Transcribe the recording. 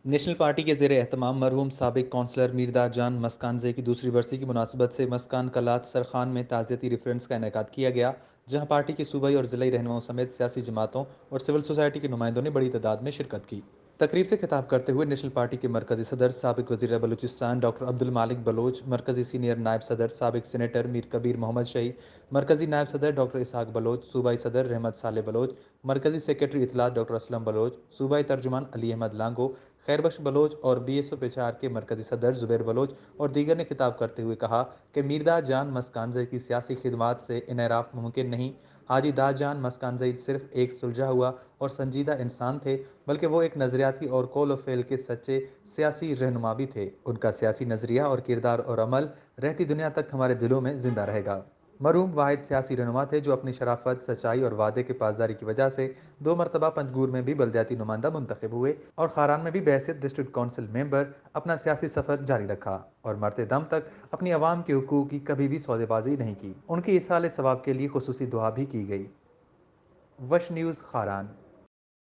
National party کے زیر اہتمام مرحوم سابق کونسلر میرداد جان مسکانزئی کی دوسری برسی کی مناسبت سے مسکان کلات سرخان میں تعزیتی ریفرنس کا انعقاد کیا گیا، جہاں پارٹی کے صوبائی اور ضلعی رہنماؤں سمیت سیاسی جماعتوں اور سول سوسائٹی کے نمائندوں نے بڑی تعداد میں شرکت کی۔ تقریب سے خطاب کرتے ہوئے نیشنل پارٹی کے مرکزی صدر سابق وزیر بلوچستان ڈاکٹر عبد المالک بلوچ، مرکزی سینئر نائب صدر سابق سینیٹر میر کبیر محمد شہی، مرکزی نائب صدر ڈاکٹر اسحاق بلوچ، صوبائی صدر رحمت صالح بلوچ، مرکزی سیکریٹری اطلاعات ڈاکٹر اسلم بلوچ، صوبائی ترجمان علی احمد لانگو، خیر بخش بلوچ اور بی ایس او پچار کے مرکزی صدر زبیر بلوچ اور دیگر نے خطاب کرتے ہوئے کہا کہ میرداد جان مسکانزئی کی سیاسی خدمات سے انحراف ممکن نہیں۔ حاجی داد جان مسکانزئی صرف ایک سلجھا ہوا اور سنجیدہ انسان تھے، بلکہ وہ ایک نظریاتی اور قول و فعل کے سچے سیاسی رہنما بھی تھے۔ ان کا سیاسی نظریہ اور کردار اور عمل رہتی دنیا تک ہمارے دلوں میں زندہ رہے گا۔ مرحوم واحد سیاسی رہنما تھے جو اپنی شرافت، سچائی اور وعدے کے پاسداری کی وجہ سے 2 مرتبہ پنجگور میں بھی بلدیاتی نمائندہ منتخب ہوئے اور خاران میں بھی بحیثیت ڈسٹرکٹ کونسل ممبر اپنا سیاسی سفر جاری رکھا اور مرتے دم تک اپنی عوام کے حقوق کی کبھی بھی سودے بازی نہیں کی۔ ان کی ایصال ثواب کے لیے خصوصی دعا بھی کی گئی۔ وش نیوز خاران۔